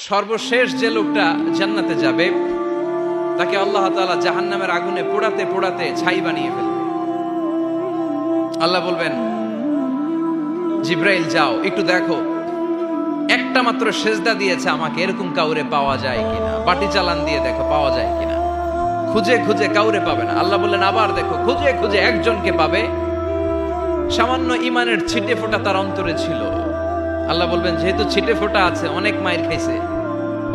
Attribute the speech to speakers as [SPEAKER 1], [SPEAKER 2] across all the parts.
[SPEAKER 1] সর্বশেষ যে লোকটা জান্নাতে যাবে তাকে আল্লাহ তাআলা জাহান্নামের আগুনে পোড়াতে পোড়াতে ছাই বানিয়ে ফেলবে। আল্লাহ বলবেন, জিব্রাইল যাও একটু দেখো, একটা মাত্র সেজদা দিয়েছে আমাকে, এরকম কাউরে পাওয়া যায় কিনা। বাটি চালান দিয়ে দেখো পাওয়া যায় কিনা। খুঁজে খুঁজে কাউরে পাবে না। আল্লাহ বললেন আবার দেখো, খুঁজে খুঁজে একজনকে পাবে, সামান্য ইমানের ছিটে ফোঁটা তার অন্তরে ছিল। আল্লাহ বলবেন, যেহেতু ছিটে ফোঁটা আছে, অনেক মায়ের খাইছে,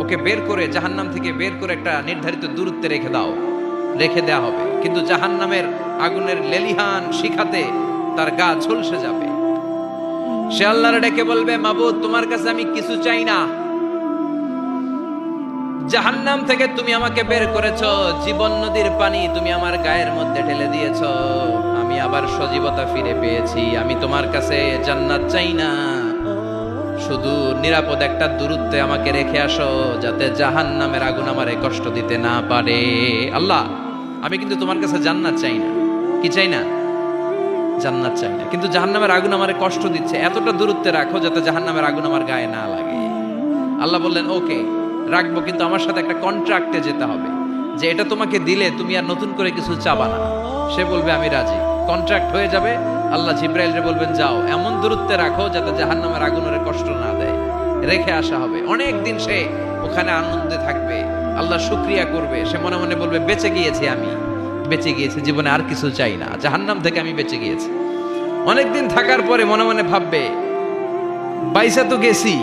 [SPEAKER 1] ওকে বের করে জাহান্নাম থেকে বের করে একটা নির্ধারিত দূরত্বে রেখে দাও। রেখে দেয়া হবে, কিন্তু জাহান্নামের আগুনের লেলিহান শিখাতে তার গা ঝলসে যাবে। সে আল্লাহর ডেকে বলবে, মাবুদ তোমার কাছে আমি কিছু চাই না, জাহান্নাম থেকে তুমি আমাকে বের করেছো, জীবন নদীর পানি তুমি আমার গায়ের মধ্যে ঢেলে দিয়েছো, আমি আবার সজীবতা ফিরে পেয়েছি। আমি তোমার কাছে জান্নাত চাই না, শুধু নিরাপদ একটা দূরত্বে আমাকে রেখে আসো, যাতে জাহান্নামের আগুন আমারে কষ্ট দিতে না পারে। আল্লাহ, আমি কিন্তু তোমার কাছে জান্নাত চাই না। কি চাই না? জান্নাত চাই না, কিন্তু জাহান্নামের আগুন আমারে কষ্ট দিচ্ছে, এতটা দূরত্বে রাখো যাতে জাহান্নামের আগুন আমার গায়ে না লাগে। আল্লাহ বললেন, ওকে রাখবো, কিন্তু আমার সাথে একটা কন্ট্রাক্টে যেতে হবে, যে এটা তোমাকে দিলে তুমি আর নতুন করে কিছু চাবা না। সে বলবে আমি রাজি, কন্ট্রাক্ট হয়ে যাবে। আল্লাহ জিব্রাইলকে বলবেন, যাও এমন দূরত্বে রাখো যাতে জাহান্নামের আগুন ওরে কষ্ট না দেয়। রেখে আসা হবে, অনেক দিন সে ওখানে আনন্দে থাকবে, আল্লাহ শুকরিয়া করবে। সে মনে মনে বলবে, বেঁচে গিয়েছি, আমি বেঁচে গিয়েছি, জীবনে আর কিছু চাই না, জাহান্নাম থেকে আমি বেঁচে গিয়েছি। অনেকদিন থাকার পরে মনে মনে ভাববে, বাইসা তো গেছি,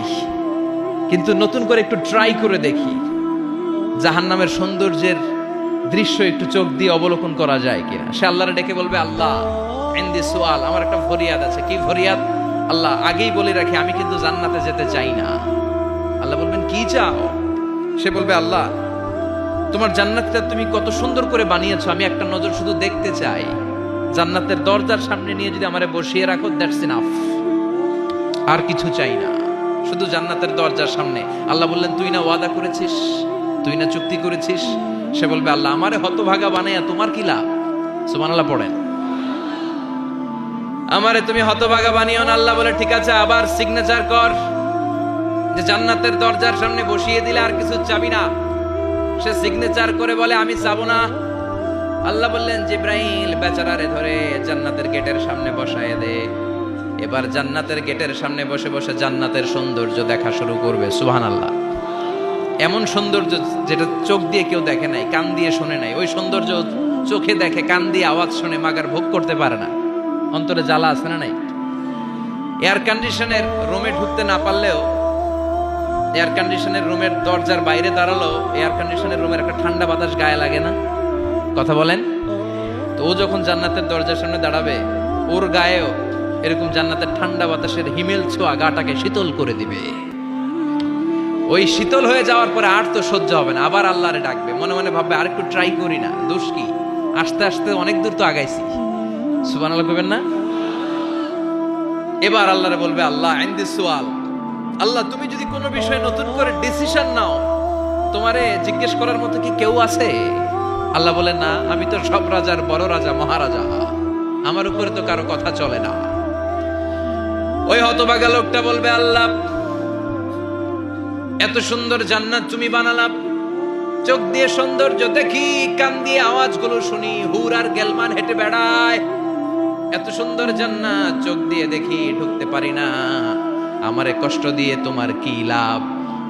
[SPEAKER 1] কিন্তু নতুন করে একটু ট্রাই করে দেখি, জাহান্নামের সৌন্দর্যের দৃশ্য একটু চোখ দিয়ে অবলোকন করা যায় কিনা। সে আল্লাহরে ডেকে বলবে, আল্লাহ ইনদি সুআল, আমার একটা ফরিয়াদ আছে। কি ফরিয়াদ? আল্লাহ আগেই বলে রাখি, আমি কিন্তু জান্নাতে যেতে চাই না। আল্লাহ বলবেন, কি চাও? সে বলবে, আল্লাহ তোমার জান্নাতটা তুমি কত সুন্দর করে বানিয়েছো, আমি একটা নজর শুধু দেখতে চাই। জান্নাতের দরজার সামনে নিয়ে যদি আমারে বসিয়ে রাখো, দ্যাটস ইনাফ, আর কিছু চাই না, শুধু জান্নাতের দরজার সামনে। আল্লাহ বললেন, তুই না ওয়াদা করেছিস, তুই না চুক্তি করেছিস। সে বলবে, আল্লাহ আমারে হতভাগা বানাইয়া তোমার কি লাভ? সুবহানাল্লাহ পড়েন। আমারে তুমি হতভাগা বানিও না। আল্লাহ বলে, ঠিক আছে, আবার সিগনেচার কর যে জান্নাতের দরজার সামনে বসিয়ে দিলে আর কিছু চাবি না। সে সিগনেচার করে বলে, আমি চাবো না। আল্লাহ বললেন, জিব্রাইল বেচারারে ধরে জান্নাতের গেটের সামনে বসায় দে। এবার জান্নাতের গেটের সামনে বসে বসে জান্নাতের সৌন্দর্য দেখা শুরু করবে। সুবহানাল্লাহ। এমন সৌন্দর্য যেটা চোখ দিয়ে কেউ দেখে নাই, কান দিয়ে শুনে নাই। ওই সৌন্দর্য চোখে দেখে, কান দিয়ে আওয়াজ শুনে মাগার ভোগ করতে পারে না। অন্তরে জ্বালা আছে না নাই? এয়ার কন্ডিশনের রুমে ঢুকতে না পারলেও, এয়ার কন্ডিশনের রুমের দরজার বাইরে দাঁড়ালো, এয়ার কন্ডিশনের রুমের একটা ঠান্ডা বাতাস গায়ে লাগে না? কথা বলেন তো। ও যখন জান্নাতের দরজার সামনে দাঁড়াবে, ওর গায়েও এরকম জান্নাতের ঠান্ডা বাতাসের হিমেল ছোঁয়া গাটাকে শীতল করে দিবে। ওই শীতল হয়ে যাওয়ার পরে আর তো সহ্য হবে না, আবার আল্লাহরে ডাকবে। মনে মনে ভাববে, আর একটু ট্রাই করি না, দোষ কি, আস্তে আস্তে অনেক দূর তো আগাইছি। সুবহানাল্লাহ কইবেন না? এবার আল্লাহরে বলবে, আল্লাহ ইনদি সুআল, আল্লাহ তুমি যদি কোনো বিষয়ে নতুন করে ডিসিশন নাও, তোমারে জিজ্ঞেস করার মতো কি কেউ আছে? আল্লাহ বলে, না, আমি তো সব রাজার বড় রাজা, মহারাজা, আমার উপরে তো কারো কথা চলে না। ওই হতভাগা লোকটা বলবে, আল্লাহ এত সুন্দর জান্নাত তুমি বানালাম, চোখ দিয়ে সৌন্দর্য দেখি, কান দিয়ে আওয়াজগুলো শুনি, হুর আর গেলমান হেঁটে বেড়ায়, এত সুন্দর জান্নাত চোখ দিয়ে দেখি, ঢুকতে পারি না, আমারে কষ্ট দিয়ে তোমার কি লাভ?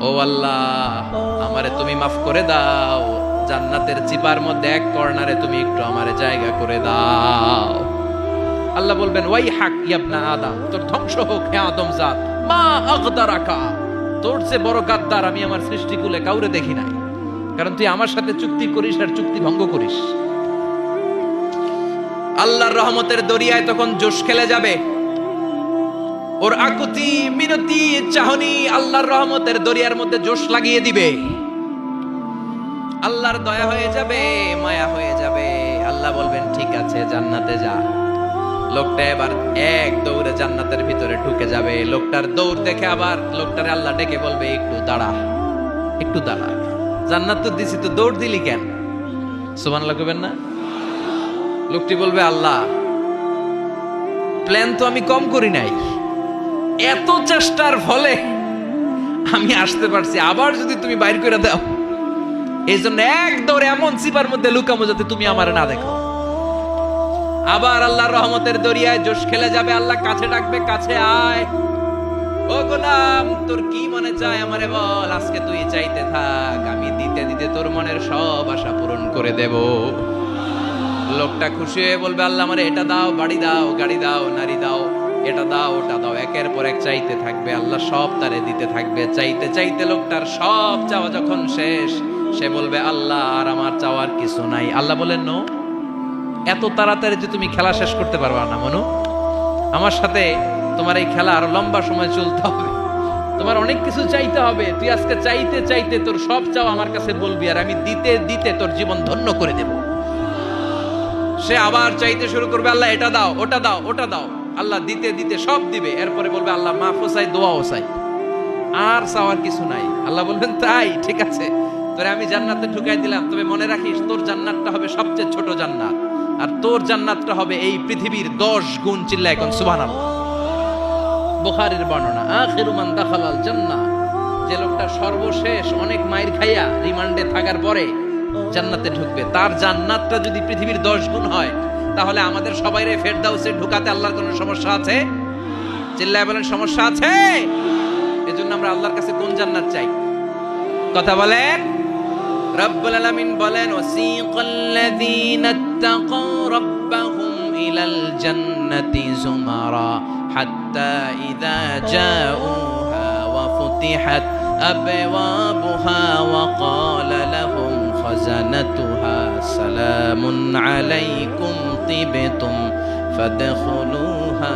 [SPEAKER 1] ও আল্লাহ, আমারে তুমি মাফ করে দাও, জান্নাতের চিপার মধ্যে এক কর্নারে তুমি একটু আমারে জায়গা করে দাও। আল্লাহ বলবেন, ওয়াই হাক ইবনা আদম, তোর ধ্বংস হোক হে আদম জাত, মা আগদারাকা, তোর যে বড় গাদ্দার আমি আমার সৃষ্টিকুলে কাউরে দেখি নাই, কারণ তুই আমার সাথে চুক্তি করিস আর চুক্তি ভঙ্গ করিস। আল্লাহর রহমতের দরিয়ায় তখন জোশ খেলে যাবে, ওর আকুতি মিনতি চাহনি আল্লাহর রহমতের দরিয়ার মধ্যে জোশ লাগিয়ে দিবে। আল্লাহর দয়া হয়ে যাবে, মায়া হয়ে যাবে। আল্লাহ বলবেন, ঠিক আছে, জান্নাতে যা। লোকটা এবার এক দৌড়ে জান্নাতের ভিতরে ঢুকে যাবে। লোকটার দৌড় দেখে আবার লোকটারে আল্লাহ ডেকে বলবে, একটু দাঁড়া, একটু দাঁড়া, জান্নাত তো দিছি, তো দৌড় দিলি কেন? সুবহানাল্লাহ কইবেন না? লোকটি বলবে, আল্লাহ প্ল্যান তো আমি কম করি নাই, এত চেষ্টার ফলে আমি আসতে পারছি, আবার যদি তুমি বাইর করে দাও, এই জন্য এক দৌড়ে এমন চিপার মধ্যে লুকামো যাতে তুমি আমার না দেখো। আবার আল্লাহর রহমতের দরিয়ায় জোশ খেলে যাবে, আল্লাহ কাছে ডাকবে, কাছে আয়, ও গোলাম তোর কি মনে চায় আমারে বল, আজকে তুই চাইতে থাক, আমি দিতে দিতে তোর মনের সব আশা পূরণ করে দেব। লোকটা খুশি হয়ে বলবে, আল্লাহ আমারে এটা দাও, বাড়ি দাও, গাড়ি দাও, নারী দাও, এটা দাও, ওটা দাও, একের পর এক চাইতে থাকবে, আল্লাহ সব তারে দিতে থাকবে। চাইতে চাইতে লোকটার সব চাওয়া যখন শেষ, সে বলবে, আল্লাহ আর আমার চাওয়ার কিছু নাই। আল্লাহ বলেন, নো, এত তাড়াতাড়ি যে তুমি খেলা শেষ করতে পারবা না মনু, আমার সাথে তোমার এই খেলা আরো লম্বা সময় চলতে হবে, তোমার অনেক কিছু চাইতে হবে। তুই আজকে চাইতে চাইতে তোর সব চাও আমার কাছে বলবি, আর আমি দিতে দিতে তোর জীবন ধন্য করে দেব। সে আবার চাইতে শুরু করবে, আল্লাহ এটা দাও, ওটা দাও, ওটা দাও, আল্লাহ দিতে দিতে সব দিবে। এরপরে বলবে, আল্লাহ মাফও চাই, দোয়াও চাই, আর চাওয়ার কিছু নাই। আল্লাহ বলবেন, তাই ঠিক আছে, তোরে আমি জান্নাতে ঢুকাই দিলাম, তবে মনে রাখিস তোর জান্নাতটা হবে সবচেয়ে ছোট জান্নাত, আর তোর জান্নাতটা হবে এই পৃথিবীর 10 গুণ। চিল্লায় এখন সুবহানাল্লাহ। বুখারীর বর্ণনা, আখিরু মান দাখালাল জান্নাহ, যে লোকটা সর্বশেষ অনেক মাইর খাইয়া রিমান্ডে থাকার পরে জান্নাতে ঢুকবে, তার জান্নাতটা যদি পৃথিবীর 10 গুণ হয়, তাহলে আমাদের সবাইরে ফেরদাউসে ঢুকাতে আল্লাহর কোনো সমস্যা আছে? চিল্লায় বলেন, সমস্যা আছে? এজন্য আমরা আল্লাহর কাছে কোন জান্নাত চাই? কথা বলেন। রব্বুল আলামিন বলেন, ওয়াসিকাল্লাযীনা ইত্তাকাউ রাব্বাহুম ইলাল জান্নাতি যুমারা হাত্তা ইযা জাউহা ওয়া ফুতিহাত আবওয়াবুহা ওয়া ক্বালা লাহুম খাযানাতুহা সালামুন আলাইকুম তিবতুম ফাদখুলুহা